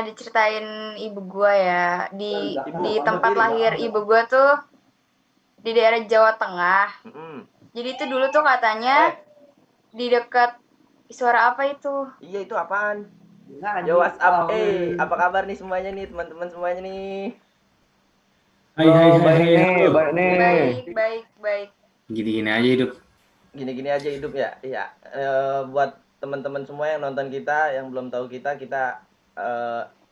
diceritain ibu gua ya, di tempat lahir ibu gua tuh di daerah Jawa Tengah. Jadi itu dulu tuh katanya di dekat suara apa itu? Iya, itu apaan? Yo, WhatsApp. Apa kabar nih semuanya nih, teman-teman semuanya nih? Hai hai hai baik hai, nih, halo. baik nih. Baik. Gini-gini aja hidup. Gini-gini aja hidup ya. Iya. Buat teman-teman semua yang nonton kita, yang belum tahu kita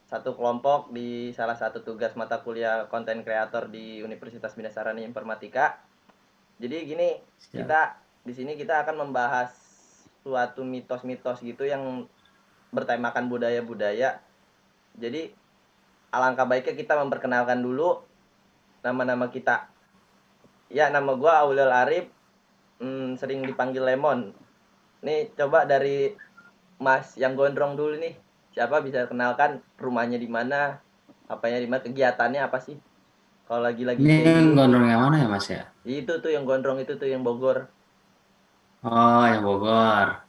satu kelompok di salah satu tugas mata kuliah konten kreator di Universitas Bina Sarana Informatika. Jadi gini, kita di sini kita akan membahas suatu mitos-mitos gitu yang bertemakan budaya-budaya. Jadi alangkah baiknya kita memperkenalkan dulu nama-nama kita. Ya, nama gue Aulil Arif, sering dipanggil Lemon. Nih, coba dari Mas yang gondrong dulu nih. Siapa bisa kenalkan rumahnya di mana, apanya di mana, kegiatannya apa sih? Kalau lagi-lagi Ini kayak yang gini. gondrong yang mana ya Mas ya? Itu tuh yang gondrong itu tuh yang Bogor. Oh, yang Bogor.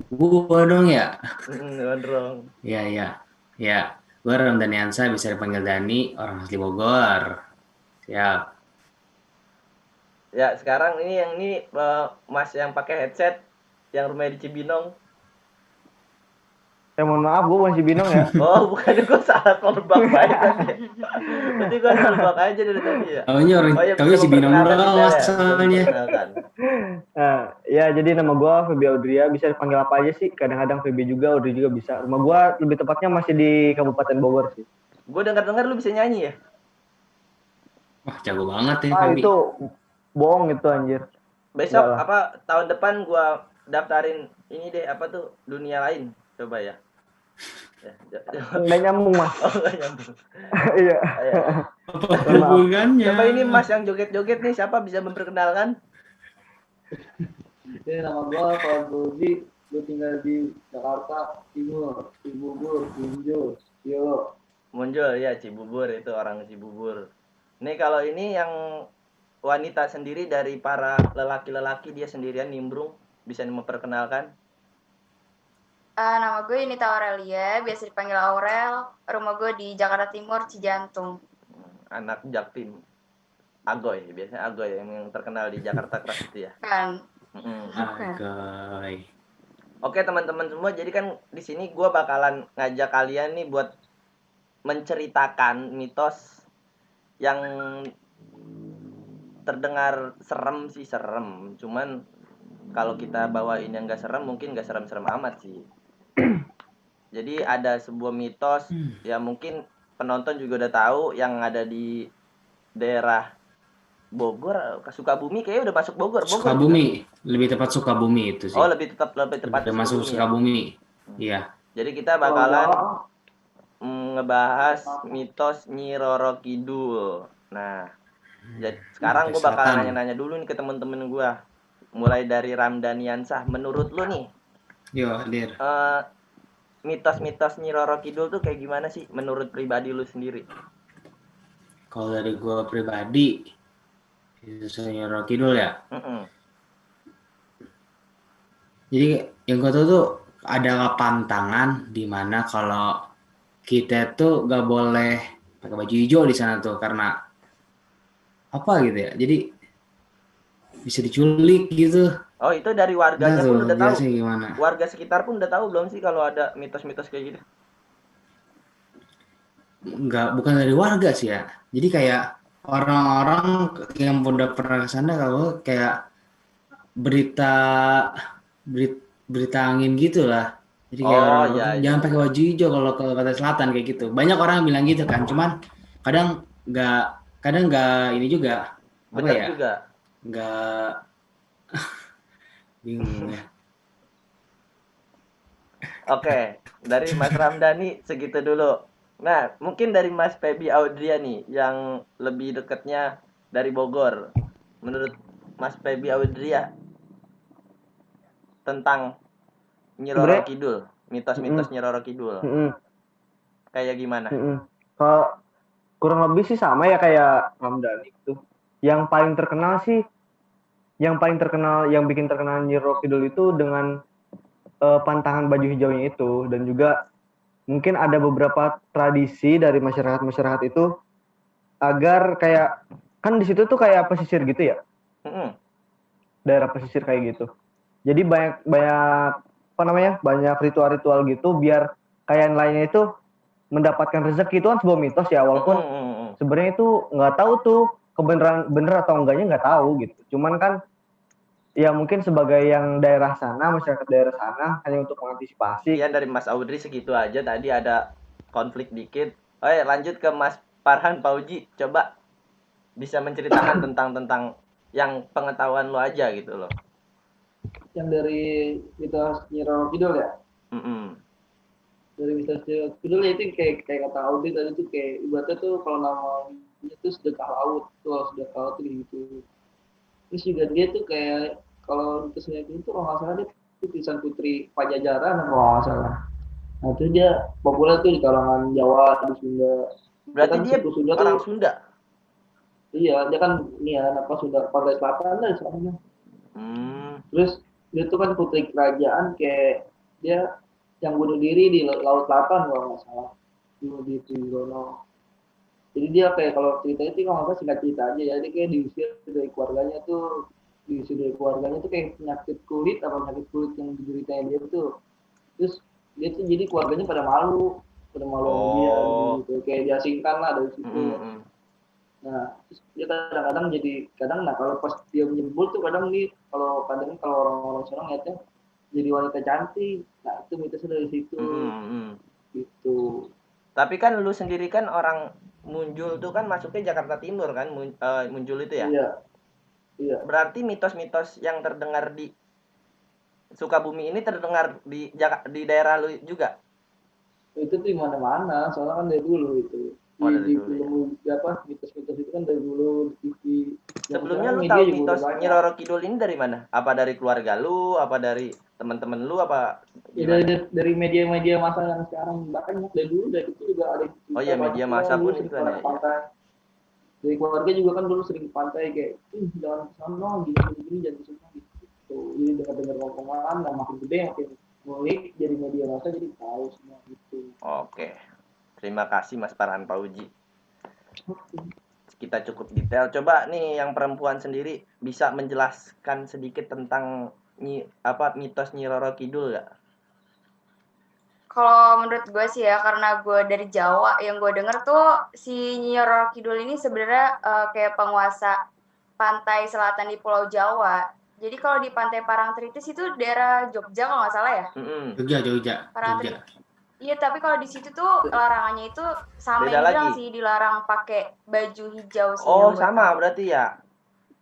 Gua dong ya? Gondrong. Iya. Ya, gue Ramdaniansa, bisa dipanggil Dani, orang asli Bogor. Siap. Ya, sekarang ini Mas yang pakai headset yang rumahnya di Cibinong. Mohon maaf, gue masih bingung ya. Oh, bukan, gue salah kolbak baik tadi. Berarti gue kolbak aja dari tadi ya. Taunya orang, Oh iya, taunya bisa si Binong memperkenalkan doang detail ya. Bisa asalnya. memperkenalkan. Nah, ya jadi nama gue Feby Audria, bisa dipanggil apa aja sih? Kadang-kadang Feby juga, Audrey juga bisa. Rumah gue lebih tepatnya masih di Kabupaten Bogor sih. Gue dengar-dengar lu bisa nyanyi ya? Wah, jago banget ini Ah, Febi. itu bohong itu anjir. Besok Enggak lah. apa tahun depan gue daftarin ini deh, apa tuh, dunia lain. Coba ya. Nggak nyambung, Mas. Oh, nggak nyambung. Iya. Apa hubungannya? Coba ini Mas yang joget-joget nih, siapa bisa memperkenalkan? Ini nama gue Pak Budi, gue tinggal di Jakarta Timur, Cibubur, Munjul, Ciolo. Muncul ya, Cibubur, itu orang Cibubur. Nih kalau ini yang wanita sendiri dari para lelaki-lelaki, dia sendirian nimbrung, bisa memperkenalkan? Nama gue Nita Aurelia, biasa dipanggil Aurel. Rumah gue di Jakarta Timur, Cijantung. Anak Jaktim. Agoy, biasanya Agoy yang terkenal di Jakarta Keras itu ya. Kan. Agoy. Oke teman-teman semua, jadi kan di sini gue bakalan ngajak kalian nih buat menceritakan mitos yang terdengar serem sih, serem. Cuman kalau kita bawain yang gak serem, mungkin gak serem-serem amat sih. Jadi ada sebuah mitos ya, mungkin penonton juga udah tahu, yang ada di daerah Bogor, Sukabumi, kayaknya udah masuk Bogor. Sukabumi, lebih tepat Sukabumi itu sih. Oh, lebih tepat masuk Sukabumi. Iya. Jadi kita bakalan ngebahas mitos Nyi Roro Kidul. Nah, jadi sekarang gue bakalan nanya-nanya dulu nih ke temen-temen gue. Mulai dari Ramdaniansah, menurut lu nih, Yo, Dir. mitos-mitos Nyi Roro Kidul tuh kayak gimana sih menurut pribadi lu sendiri? Kalau dari gue pribadi, Nyi Roro Kidul ya. Jadi yang gue tahu tuh ada pantangan di mana kalau kita tuh gak boleh pakai baju hijau di sana tuh, karena apa gitu ya. Jadi bisa diculik gitu. Oh, itu dari warganya pun udah tahu. Gimana? Warga sekitar pun udah tahu belum sih kalau ada mitos-mitos kayak gitu? Bukan dari warga sih ya. Jadi kayak orang-orang yang udah pernah ke sana, kalau kayak berita angin gitu lah. Jadi kayak orang jangan pakai baju hijau kalau ke Pantai Selatan kayak gitu. Banyak orang bilang gitu kan. Cuman kadang nggak ini juga. Benar ya? Juga. Nggak bingung ya. Oke, dari Mas Ramdhani segitu dulu. Nah, mungkin dari Mas Feby Audria nih, yang lebih dekatnya dari Bogor. Menurut Mas Feby Audria tentang Nyi Roro Kidul, mitos-mitos Nyi Roro Kidul, kayak gimana? Kalau kurang lebih sih sama ya kayak Ramdhani itu. Yang paling terkenal, yang bikin terkenal Nyi Roro Kidul itu dengan pantangan baju hijaunya itu, dan juga mungkin ada beberapa tradisi dari masyarakat itu agar kayak kan di situ tuh kayak pesisir gitu ya, daerah pesisir kayak gitu. Jadi banyak banyak ritual-ritual gitu biar kayak lainnya itu mendapatkan rezeki. Itu kan sebuah mitos ya, walaupun sebenarnya itu nggak tahu tuh bener atau enggaknya, nggak tahu gitu. Cuman kan ya mungkin sebagai yang masyarakat daerah sana hanya untuk mengantisipasi. Iya, dari Mas Audrey segitu aja, tadi ada konflik dikit. Lanjut ke Mas Farhan Pauji, coba bisa menceritakan tentang yang pengetahuan lo aja gitu loh. Yang dari mitos Nyi Roro Kidul ya? Dari mitos Nyi Roro Kidul ya, itu kayak kata Audi tadi tuh, kayak ibaratnya tuh kalau namanya tuh sedekah laut tuh, gitu. Terus juga dia tuh kayak kalau mitos Nyi Roro Kidul tuh kalau nggak salah dia tulisan putri Pajajaran kalau nggak salah. Nah itu dia populer tuh di kalangan Jawa, di Sunda. Berarti dia Sunda orang tuh, Sunda? Iya, dia kan ini ya, Sunda pantai selatan lah soalnya. Terus dia tuh kan putri kerajaan, kayak dia yang bunuh diri di Laut Selatan kalau nggak salah, bunuh diri di Gono. Jadi dia kayak kalau ceritanya sih kalau nggak singkat cerita aja ya, dia kayak diusir dari keluarganya tuh, kayak penyakit kulit yang dideritanya dia tuh. Terus dia tuh jadi keluarganya pada malu dia gitu, kayak diasingkan lah dari situ. Nah, terus dia kadang kalau pas dia menyebut tuh kadang kalau orang-orang sana ngeliatnya jadi wanita cantik. Nah, itu mitosnya dari situ. Gitu. Tapi kan lu sendiri kan orang Munjul tuh kan masuknya Jakarta Timur kan, Munjul itu ya? Iya. Berarti mitos-mitos yang terdengar di Sukabumi ini terdengar di daerah lu juga? Itu tuh di mana-mana, soalnya kan dari dulu itu. Di film mitos-mitos itu kan dari dulu di TV. Sebelumnya lu tahu mitos Nyi Roro Kidul ini dari mana? Apa dari keluarga lu, apa dari teman-teman lu, apa gimana? Ya, dari media-media masa yang sekarang, bahkan dari dulu dari itu juga ada. Oh iya, media masa pun itu kan ya. Dari keluarga juga kan dulu sering ke pantai, kayak jangan ke sana, gini jangan ke sana gitu. Jadi dengar ngomongan, dan makin gede makin ngulik, jadi media masa jadi tahu semua gitu. Oke, terima kasih Mas Farhan Pauji. Kita cukup detail. Coba nih yang perempuan sendiri bisa menjelaskan sedikit tentang mitos Nyi Roro Kidul nggak? Kalau menurut gue sih ya, karena gue dari Jawa, yang gue denger tuh si Nyi Roro Kidul ini sebenarnya kayak penguasa pantai selatan di Pulau Jawa. Jadi kalau di Pantai Parangtritis itu daerah Jogja kalau nggak salah ya? Jogja. Iya, tapi kalau di situ tuh larangannya itu sama yang bilang sih, dilarang pakai baju hijau sih. Oh, sama berarti ya?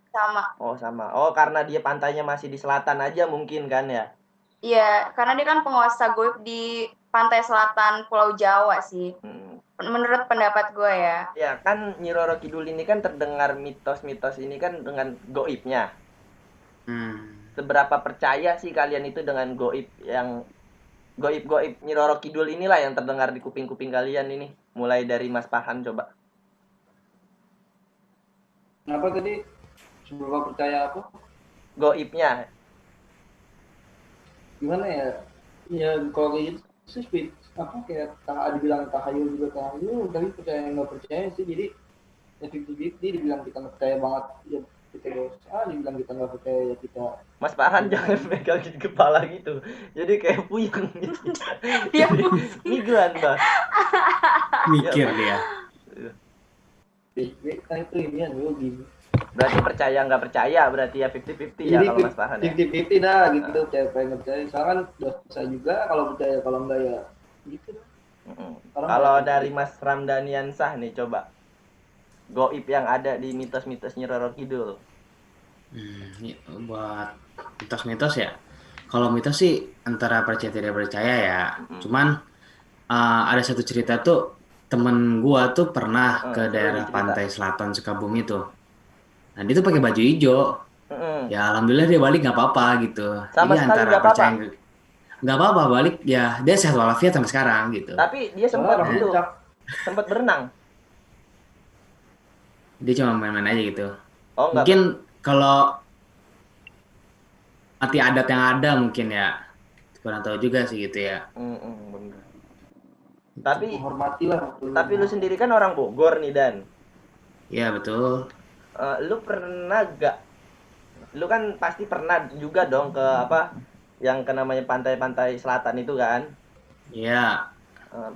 Sama. Oh, sama. Oh, karena dia pantainya masih di selatan aja mungkin kan ya? Iya, karena dia kan penguasa goib di pantai selatan Pulau Jawa sih. Menurut pendapat gue ya. Ya, kan Nyi Roro Kidul ini kan terdengar mitos-mitos ini kan dengan goibnya. Seberapa percaya sih kalian itu dengan goib Nyi Roro Kidul inilah yang terdengar di kuping-kuping kalian ini? Mulai dari Mas Farhan coba. Kenapa tadi? Seberapa percaya apa? Goibnya. Gimana ya? Ya kalau kayak gitu sih kayak dibilang tahayul juga tahayul, tapi percaya nggak percaya sih. Jadi ya 50-50, dibilang kita nggak percaya banget ya kita dosa, dibilang kita nggak percaya ya kita. Mas Farhan jangan pegang di kepala gitu, jadi kayak puyeng gitu. Iya, migran bah. Mikir dia. Kan itu ini ya dulu gini. Berarti percaya nggak percaya berarti ya 50-50 ya kalau Mas Farhan ya. 50-50 dah gitu, percaya nggak percaya. Soalnya kan dosa juga kalau percaya, kalau enggak ya gitu. Kalau dari Mas Ramdaniansah nih coba. Goib yang ada di mitos-mitos Nyi Roro Kidul. Buat mitos-mitos ya. Kalau mitos sih antara percaya tidak percaya ya. Cuman ada satu cerita tuh, temen gua tuh pernah ke daerah pantai selatan Sukabumi tuh. Nah dia tuh pakai baju hijau. Ya alhamdulillah dia balik nggak apa-apa gitu. Sama jadi sekali antara percaya nggak apa-apa, balik ya dia sehat walafiat sampai sekarang gitu. Tapi dia sempat berenang. Dia cuma main-main aja gitu. Oh, mungkin kalau mati adat yang ada mungkin ya, kurang tahu juga sih gitu ya. Bener. Tapi menghormati lah. Tapi lu sendiri kan orang Bogor nih, Dan. Iya betul. Lu pernah gak? Lu kan pasti pernah juga dong ke apa? Yang ke namanya pantai-pantai selatan itu kan? Iya.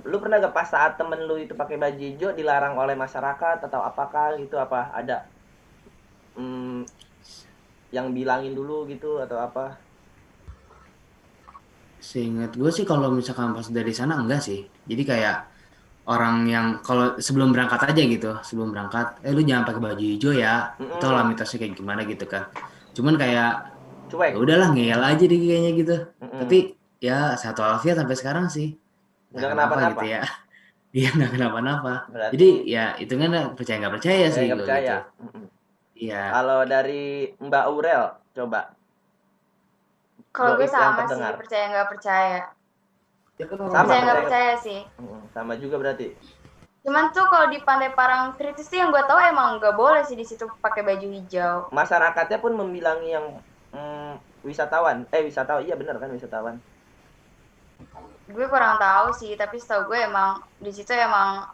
Lu pernah gak pas saat temen lu itu pakai baju hijau dilarang oleh masyarakat atau apakah gitu, apa ada yang bilangin dulu gitu atau apa? Seingat gue sih kalau misalkan pas dari sana enggak sih. Jadi kayak orang yang kalau sebelum berangkat aja gitu, sebelum berangkat, lu jangan pakai baju hijau ya. Itu lah mitosnya kayak gimana gitu kan. Cuman kayak Cuek. ya udahlah ngeyel aja deh kayaknya gitu. Tapi ya satu walafiat sampai sekarang sih. Nggak kenapa-napa gitu ya. Iya nggak kenapa-napa. Berarti Jadi ya itu kan percaya nggak percaya sih nggak gue percaya. gitu. Iya. Kalau dari Mbak Aurel, coba. Kalau gue Goib yang sama sih, terdengar. percaya nggak percaya. Ya kan orang Sama, Percaya nggak percaya. percaya sih. Sama juga berarti. Cuman tuh kalau di Pantai Parangtritis sih yang gue tahu emang nggak boleh sih di situ pakai baju hijau. Masyarakatnya pun membilangi yang wisatawan. Wisatawan, iya benar kan wisatawan. Gue kurang tahu sih, tapi setahu gue emang di situ emang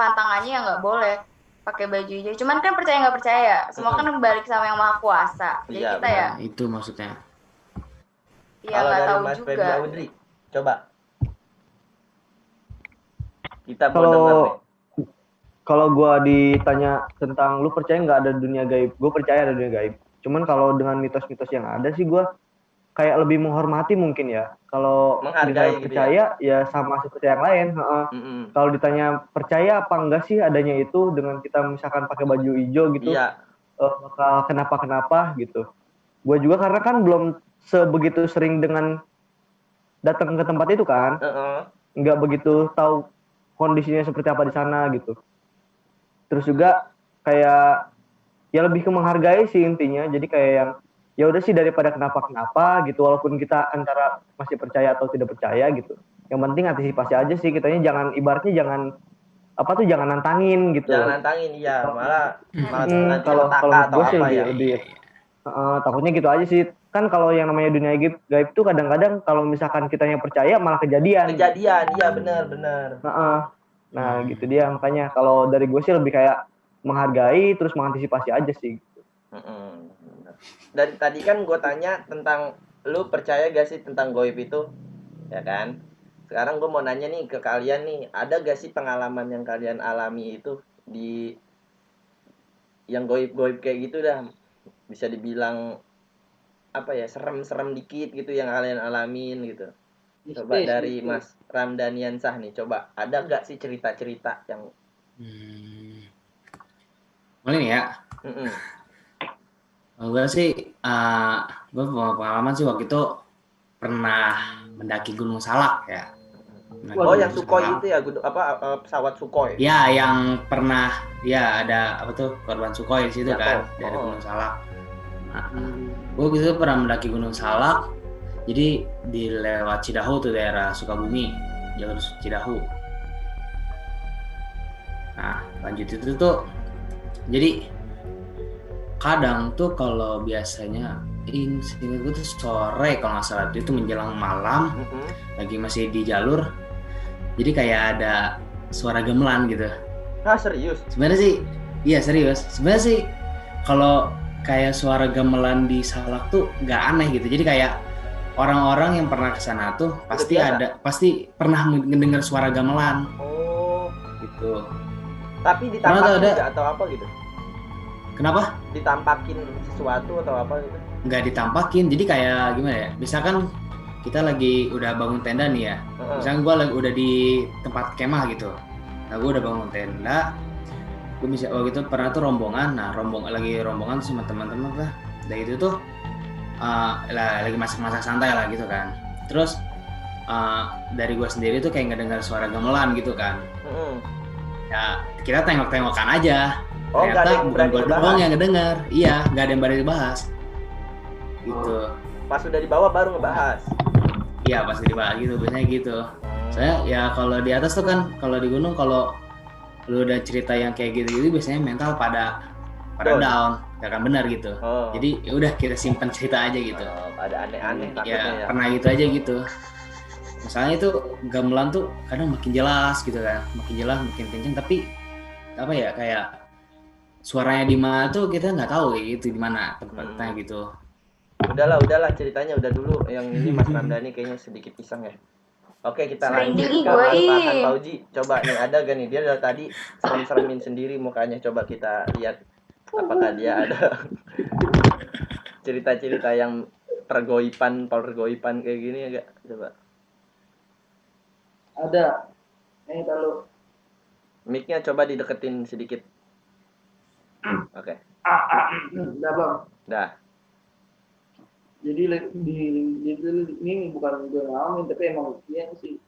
pantangannya yang nggak boleh pakai baju hijau. Cuman kan percaya nggak percaya, semua kan balik sama yang maha kuasa. Jadi Iya, kita benar. ya, Itu maksudnya. ya Kalau nggak dari tahu Mas juga. Febri Audrey, coba. Kita mau Kalau denger nih. kalau gue ditanya tentang lu percaya nggak ada dunia gaib, gue percaya ada dunia gaib. Cuman kalau dengan mitos-mitos yang ada sih gue kayak lebih menghormati mungkin ya. Kalau Menghargai gitu percaya ya sama seperti yang lain. Kalau ditanya percaya apa enggak sih adanya itu dengan kita misalkan pakai baju hijau gitu, Iya. bakal kenapa gitu. Gue juga karena kan belum sebegitu sering dengan datang ke tempat itu kan, nggak begitu tahu kondisinya seperti apa di sana gitu. Terus juga kayak ya lebih ke menghargai sih intinya. Jadi kayak yang ya udah sih daripada kenapa gitu, walaupun kita antara masih percaya atau tidak percaya gitu. Yang penting antisipasi aja sih, kitanya jangan ibaratnya jangan jangan nantangin gitu. Jangan nantangin, iya, malah nanti kalau petaka atau gue sih apa ya. lebih takutnya gitu aja sih. Kan kalau yang namanya dunia gaib tuh kadang-kadang kalau misalkan kitanya percaya malah kejadian. Iya benar. Nah gitu dia, makanya kalau dari gue sih lebih kayak menghargai terus mengantisipasi aja sih. Dari tadi kan gue tanya tentang lu percaya gak sih tentang goib itu, ya kan? Sekarang gue mau nanya nih ke kalian nih, ada gak sih pengalaman yang kalian alami itu di yang goib-goib kayak gitu dah, bisa dibilang apa ya, serem-serem dikit gitu yang kalian alamin gitu. Coba dari Mas Ramdaniansah nih, coba ada gak sih cerita-cerita yang boleh nih ya? Gue sih, gue pengalaman sih waktu itu pernah mendaki Gunung Salak ya. Yang Sukhoi itu ya, pesawat Sukhoi. Ya, yang pernah ya ada apa tuh korban Sukhoi di situ kan dari Gunung Salak. Gue gitu pernah mendaki Gunung Salak. Jadi di lewat Cidahu tuh daerah Sukabumi, jalur Cidahu. Nah, lanjut itu tuh, jadi kadang tuh kalau biasanya seingat gue tuh sore kalau nggak salah itu menjelang malam, lagi masih di jalur, jadi kayak ada suara gamelan gitu. Serius? Sebenarnya sih, iya serius. Sebenarnya sih kalau kayak suara gamelan di Salak tuh nggak aneh gitu. Jadi kayak orang-orang yang pernah kesana tuh pasti pernah mendengar suara gamelan. Gitu. Tapi ditampakin nggak atau apa gitu? Kenapa? Ditampakin sesuatu atau apa gitu? Nggak ditampakin, jadi kayak gimana ya? Misalkan kita lagi udah bangun tenda nih ya. Misalkan gue udah di tempat kemah gitu. Nah gue udah bangun tenda. Gue bisa waktu itu pernah tuh rombongan. Nah rombongan tuh sama teman-teman lah. Dari itu tuh lagi masak-masak santai lah gitu kan. Terus dari gue sendiri tuh kayak ngedengar suara gamelan gitu kan. Ya kita tengok-tengokan aja. Ternyata bukan gue doang yang ngedengar. Iya, nggak ada yang berani dibahas. Gitu. Pas udah di bawah baru ngebahas. Iya, pas di bawah gitu, biasanya gitu. Saya ya kalau di atas tuh kan, kalau di gunung kalau lu udah cerita yang kayak gitu-gitu biasanya mental pada down, gak akan benar gitu. Jadi ya udah kita simpan cerita aja gitu. Ada aneh-aneh takutnya ya. Pernah gitu aja gitu. Masalahnya itu gamelan tuh kadang makin jelas gitu kan, makin jelas, makin kenceng, tapi apa ya, kayak suaranya di mana tuh kita nggak tahu kayak gitu, di mana tempatnya gitu. Udahlah ceritanya udah dulu. Yang ini Mas Ramdhani kayaknya sedikit iseng ya. Oke, kita lanjut ke Mas Farhan Fauzi. Coba nih, ada gak nih, dia dari tadi serem-seremin sendiri mukanya. Coba kita lihat apakah dia ada cerita-cerita yang pergoipan kayak gini agak. Coba. Ada. Kalau mic-nya coba dideketin sedikit. Oke. Udah bang. Dah. Jadi ini bukan gue ngalamin, tapi emang iya sih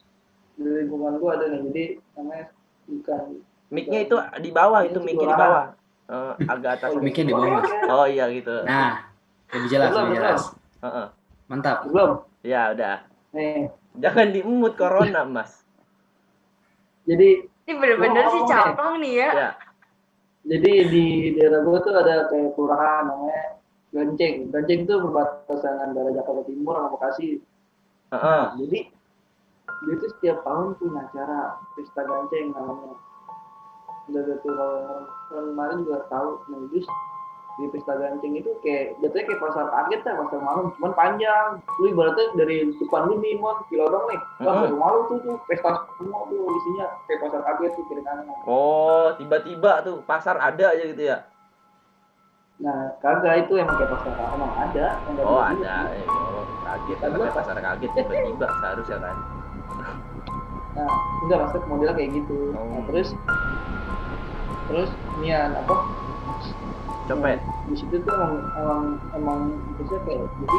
di lingkungan gue ada nih. Jadi namanya bukan. Mic-nya itu di bawah, itu mic-nya di bawah. Agak atas. Mic-nya di bawah. Oh iya gitu. Nah, lebih jelas. Mantap. Belum. Ya udah. Jangan diemut corona, Mas. Jadi ini bener-bener sih capang nih ya. Jadi di daerah gue tuh ada kayak kelurahan namanya Ganceng. Ganceng itu perbatasan antara Jakarta Timur sama Bekasi. Jadi dia tuh setiap tahun punya acara pesta Ganceng namanya. Udah tuh kalau kemarin juga tahu. Nah, terus di pesta Ganceng itu kayak jatuhnya kayak pasar kaget lah, pasar malam, cuman panjang. Lu ibaratnya dari depan lu nih, Kilodong nih, dari malu tuh pesta semua tuh isinya kayak pasar kaget tuh kiri kanan. Oh, tiba-tiba tuh pasar ada aja gitu ya? Nah, kagak, itu emang kayak pasar emang ada. Oh ada, kaget, kayak pasar kaget tiba-tiba seharusnya kan? Nah, enggak, maksudnya modelnya kayak gitu. Nah, terus nian apa? Copet. Di situ tuh emang biasanya kayak jadi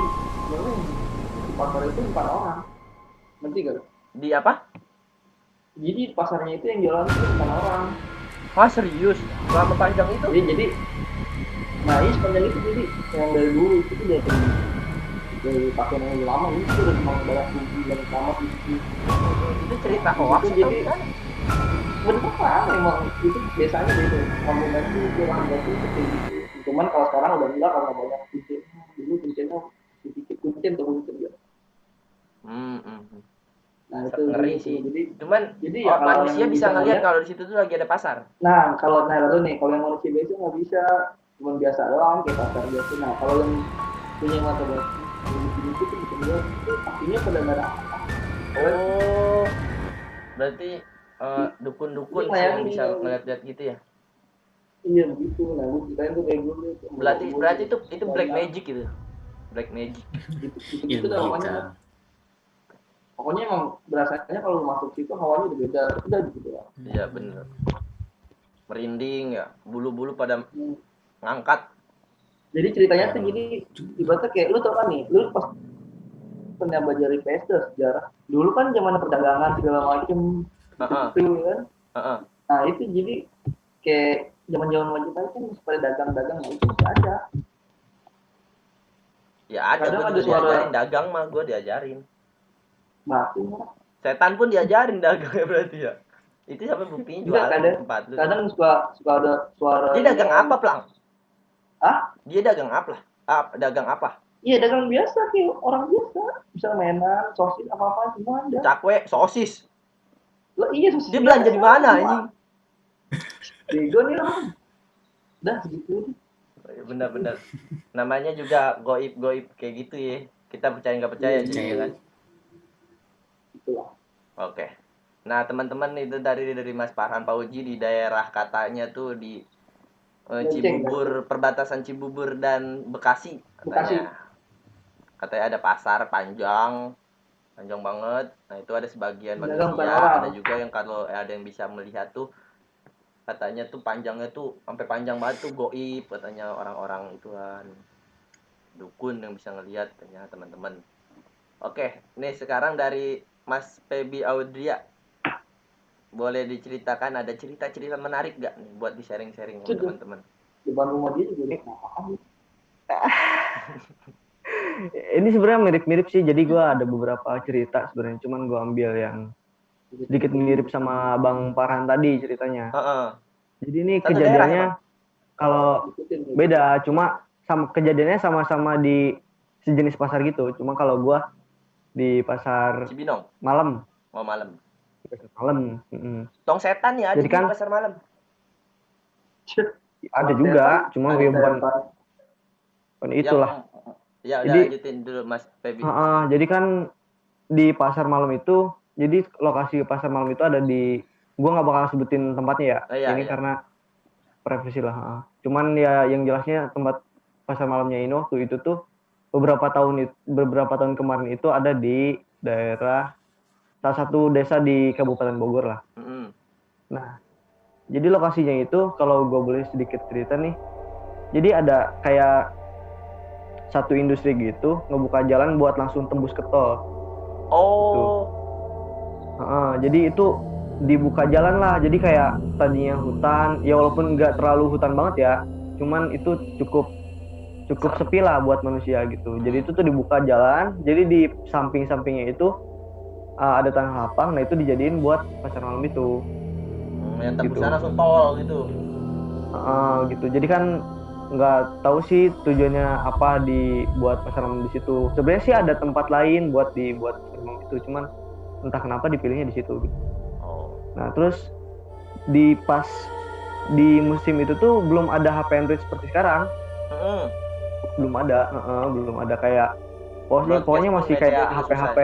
di pasar itu bukan orang, ngerti gak? Di apa? Jadi pasarnya itu yang jualan itu bukan orang. Ah serius? Selama panjang itu? Jadi nah ini sepanjang itu jadi yang dari dulu itu tuh dari pakaian yang lama itu udah memang banyak kunci dan selamat di situ. Itu cerita hoax jadi beneran emang itu biasanya gitu kampung itu kurang batu itu kayak gitu. Cuman kalau sekarang udah enggak karena banyak kucing. Dulu kucingnya sedikit kucing atau kucing ya. Nah itu ngeri sih. Jadi ya manusia bisa ngelihat kalau di situ tuh lagi ada pasar. Nah kalau yang manusia biasa nggak bisa, cuma biasa doang kayak pasar biasa. Nah kalau yang punya mata batin itu bisa lihat akhirnya pada merah. Oh, berarti dukun-dukun yang bisa ngeliat-liat gitu ya? Iya begitu. Nah gue ceritain tuh kayak gue. Berarti itu black magic gitu. Black magic. Gitu dah pokoknya. Pokoknya emang berasanya kalau masuk situ hawanya udah beda, udah gitu lah. Iya bener. Merinding ya, bulu-bulu pada ngangkat. Jadi ceritanya tuh gini, ibaratnya kayak lu tau kan nih, lu pas pernah belajar IPS sejarah. Dulu kan zaman perdagangan segala macem, gitu kan. Nah itu jadi kayak zaman-zaman wajib kan pada dagang-dagang, nah itu ada. Ya ada, gue juga diajarin dagang mah, gue diajarin. Batu setan pun diajarin dagang ya berarti ya. Itu sampai buktinya jualan di tempat lu. Kadang suka ada suara. Dia dagang apa, Plang? Hah? Dia dagang apa? Dagang apa? Iya, dagang biasa kayak orang biasa. Bisa mainan, sosis, apa-apa semua ada. Cakwe, sosis. Lah iya sosis. Dia belanja di mana anjing? Bego nih lah. Dah segitu. Benar-benar. Namanya juga goib kayak gitu ya. Kita percaya nggak percaya jadi kan. Itulah. Oke. Nah, teman-teman itu dari Mas Farhan Fauzi di daerah katanya tuh di Cibubur, perbatasan Cibubur dan Bekasi katanya. Katanya ada pasar panjang banget. Nah, itu ada sebagian manusia, ada juga yang kalau ada yang bisa melihat tuh katanya tuh panjangnya tuh sampai panjang banget tuh goib katanya orang-orang ituan. Dukun yang bisa ngelihat katanya teman-teman. Oke, nih sekarang dari Mas Febi Audria, boleh diceritakan ada cerita-cerita menarik gak nih buat di sharing-sharing sama teman-teman? Di Bandung dia juga nih ngapain? Ini sebenarnya mirip-mirip sih, jadi gue ada beberapa cerita sebenarnya, cuman gue ambil yang sedikit mirip sama Bang Farhan tadi ceritanya. Jadi ini satu kejadiannya kalau beda, cuma kejadiannya sama-sama di sejenis pasar gitu. Cuma kalau gue di pasar Cibinong. malam. Oh, malam. Pasar malam. Tong setan ya ada Jadi kan di pasar malam. ada juga, cuma ya bukan itulah. Ya udah Jadi lanjutin dulu Mas Febi. jadi kan di pasar malam itu, jadi lokasi pasar malam itu ada di, gua nggak bakal sebutin tempatnya ya. Ini karena privasi lah. Cuman ya yang jelasnya tempat pasar malamnya ini waktu itu tuh beberapa tahun kemarin itu ada di daerah salah satu desa di Kabupaten Bogor lah. Nah, jadi lokasinya itu kalau gue boleh sedikit cerita nih, jadi ada kayak satu industri gitu ngebuka jalan buat langsung tembus ke tol. Gitu. Jadi itu dibuka jalan lah, jadi kayak tadinya hutan, ya walaupun nggak terlalu hutan banget ya, cuman itu cukup sepi lah buat manusia gitu. Jadi itu tuh dibuka jalan, jadi di samping-sampingnya itu ada tanah lapang, nah itu dijadiin buat pasar malam itu. Yang tembusnya langsung tol gitu. Gitu. Jadi kan nggak tahu sih tujuannya apa dibuat pasar malam di situ. Sebenarnya sih ada tempat lain buat dibuat pasar malam itu, cuman entah kenapa dipilihnya di situ gitu. Nah terus di musim itu tuh belum ada HP Android seperti sekarang. Belum ada kayak pokoknya masih kayak HP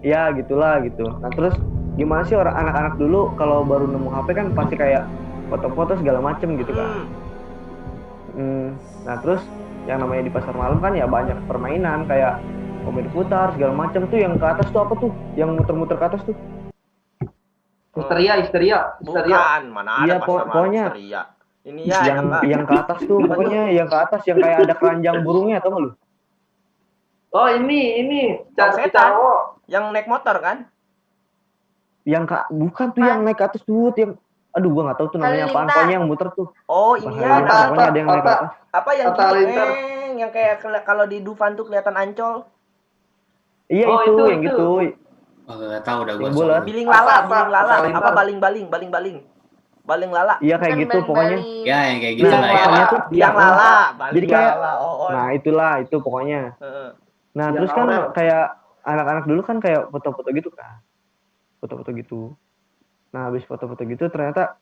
ya gitulah gitu. Nah terus gimana sih orang anak-anak dulu kalau baru nemu HP kan pasti kayak foto-foto segala macem gitu kan. Nah terus yang namanya di pasar malam kan ya banyak permainan kayak komedi putar segala macam tuh. Yang ke atas tuh apa tuh yang muter-muter ke atas tuh? Histeria. Bukan, mana ada pasar malam histeria. Ini ya yang ke atas tuh pokoknya yang ke atas yang kayak ada keranjang burungnya, tau gak lu? Oh ini setan yang naik motor kan? Bukan tuh yang naik ke atas tuh, yang aduh gua nggak tahu tuh namanya apaan, pokoknya yang muter tuh. Oh iya, pokoknya ada yang naik ke atas. Apa yang yang kayak kalau di Dufan tuh kelihatan Ancol? Iya itu yang gitu. Gak tahu udah gua. Biling lala, apa baling lala. Iya kayak gitu pokoknya. Ya yang kayak gitu lah ya. Tuh yang lala, jadi kayak nah itulah itu pokoknya. Nah terus kan kayak anak-anak dulu kan kayak foto-foto gitu kan. Nah habis foto-foto gitu ternyata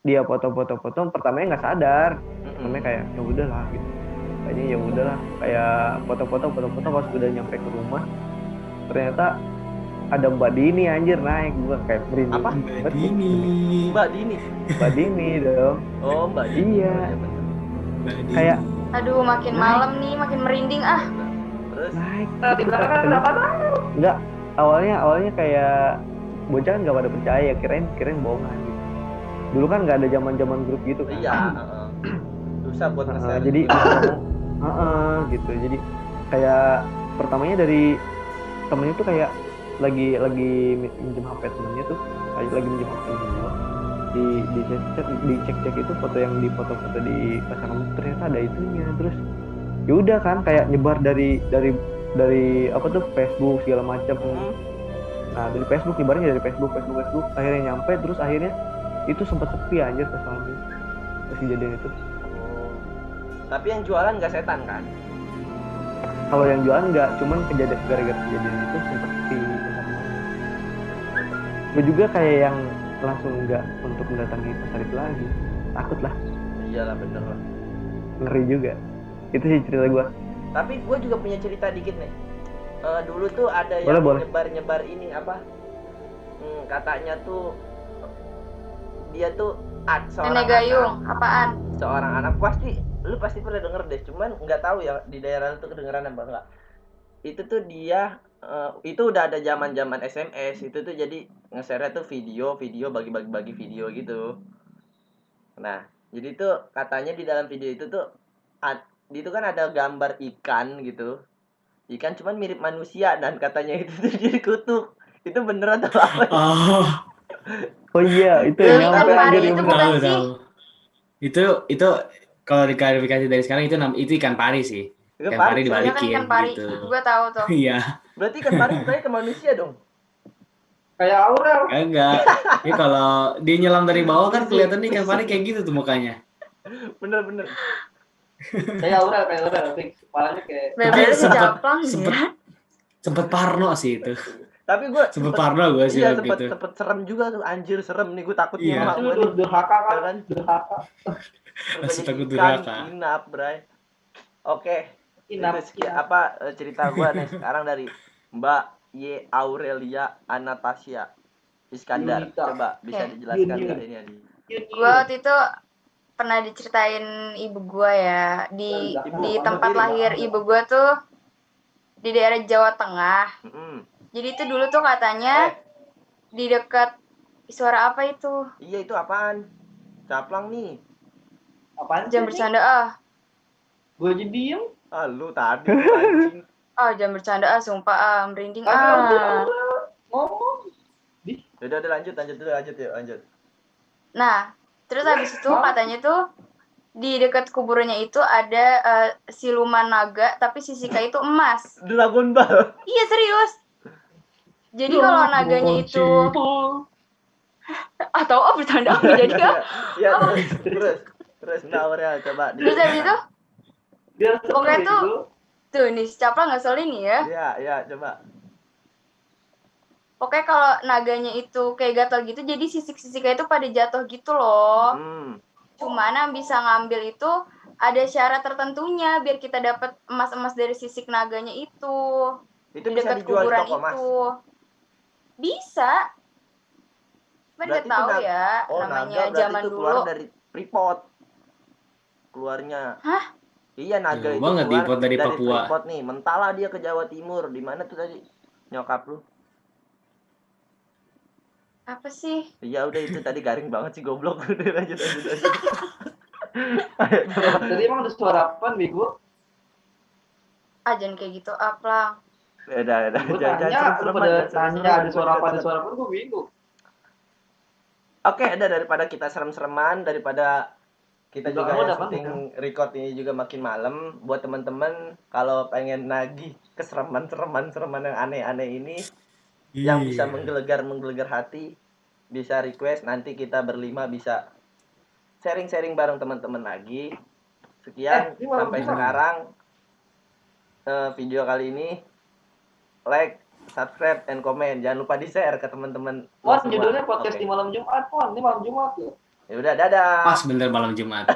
dia foto-foto pertamanya nggak sadar. Namanya kayak ya udahlah gitu. Kayaknya ya udahlah kayak foto-foto pas udah nyampe ke rumah ternyata ada Mbak Dini anjir naik, gua kayak merinding. Apa? Mbak Dini dong. Oh, Mbak Dini. Iya. Kayak aduh makin malam nih makin merinding Terus naik. Di belakang apa? Enggak, awalnya kayak bocah kan gak pada percaya, kirain bohongan gitu. Dulu kan nggak ada zaman grup gitu kan. Iya, susah buat nge-share. Jadi gitu. Jadi kayak pertamanya dari temennya tuh kayak lagi minjem HP temennya tuh, lagi minjem HP temennya. Dicek itu foto yang di foto-foto di pasar malam ternyata ada itunya. Terus ya udah kan kayak nyebar dari apa tuh Facebook segala macam. Nah dari Facebook nyebarnya dari Facebook akhirnya nyampe, terus akhirnya itu sempat sepi anjir pas kejadian itu. Tapi yang jualan nggak setan kan? Kalau yang jualan nggak, cuman gara-gara kejadian itu sempat sepi. Gue juga kayak yang langsung nggak untuk mendatangi pasar itu lagi, takut lah. Iyalah bener lah. Ngeri juga. Itu sih cerita gue. Tapi gue juga punya cerita dikit nih. Dulu tuh ada yang nyebar ini apa? Katanya tuh dia tuh Nenek Gayung, apaan? Seorang anak lu pasti pernah denger deh, cuman nggak tahu ya di daerah lu tuh kedengeran apa enggak. Itu tuh dia itu udah ada zaman SMS, itu tuh jadi nge-share tuh video bagi video gitu. Nah, jadi tuh katanya di dalam video itu tuh itu kan ada gambar ikan gitu. Ikan cuman mirip manusia dan katanya itu tuh jadi kutuk. Itu bener atau apa? Oh iya, itu nyampe anjir itu bukan sih. Itu kalau diklarifikasi dari sekarang itu ikan pari sih. Ikan pari dibalikin ikan pari. gitu. Gue tahu tuh. Iya. Berarti ikan pari bukannya ke manusia dong? Kayak Aurel. Enggak. Ini kalau dia nyelam dari bawah kan kelihatan ikan pari kayak gitu tuh mukanya. Bener. Kayak Aurel, fix. Kepalanya kayak Bebelnya sejaplang ya. Sempet parno sih itu. Tapi gue Sempet parno gue sih iya waktu itu. sempet serem juga tuh, anjir serem nih, gue takut nih Iya. sama gue Itu nih. durhaka Ya kan? Durhaka. Langsung takut ikan durhaka. inap, Bray. Oke. Inap, Itu inap. cerita gue nih sekarang dari Mbak Y Aurelia Anastasia Iskandar. Yunita. Coba bisa Oke. dijelaskan Yun. nggak ini Adi? Gue waktu itu pernah diceritain ibu gue ya di tempat lahir ibu gue tuh di daerah Jawa Tengah. Jadi itu dulu tuh katanya di dekat suara apa itu? Iya itu apaan? Caplang nih. Apaan Jangan sih? bercanda ah. Gue jadi diem. Ah lu tadi tuh anjing. Ah jangan bercanda ah, sumpah ah, merinding Tapi ah. udah ngomong. Udah lanjut yuk. Nah, terus habis itu katanya tuh di dekat kuburannya itu ada siluman naga tapi sisiknya itu emas. Dragon Ball. Iya serius. Jadi kalau naganya itu atau bercanda apa jadi ya? Iya terus Naurel coba. Terus habis itu Biar pokoknya seru tuh gitu. tuh nih si Caplang ngeselin nih ya. Iya coba. Pokoknya kalau naganya itu kayak gatal gitu jadi sisik-sisiknya itu pada jatuh gitu loh. Cuman yang bisa ngambil itu ada syarat tertentunya biar kita dapat emas-emas dari sisik naganya itu. Itu Di bisa dekat dijual di kuburan toko emas. itu. Bisa. Cuman nggak tahu ya namanya naga zaman itu dulu. keluar dari Freeport. Keluarnya. Hah? Iya naga Jauh itu banget keluar diimport dari Papua. Freeport nih. Mentala dia ke Jawa Timur. Di mana tuh tadi? Nyokap lu. Apa sih? Iya udah itu tadi garing banget sih goblok. Udah lanjut. Tadi emang ada suara apa bego? Ah jangan kayak gitu Aplang. Udah. Gue tanya, lu pada tanya ada suara apa, gue bingung. Oke, daripada kita serem-sereman, daripada kita juga Udah syuting record ini juga makin malam, buat teman-teman kalau pengen nagih kesereman-sereman yang aneh-aneh ini, yang bisa menggelegar hati, bisa request, nanti kita berlima bisa sharing-sharing bareng teman-teman lagi. Sekian sampai sekarang video kali ini, like, subscribe, and comment. Jangan lupa di-share ke teman-teman. Judulnya podcast di malam Jumat, ini malam Jumat ya. Ya udah, dadah. Pas bener malam Jumat.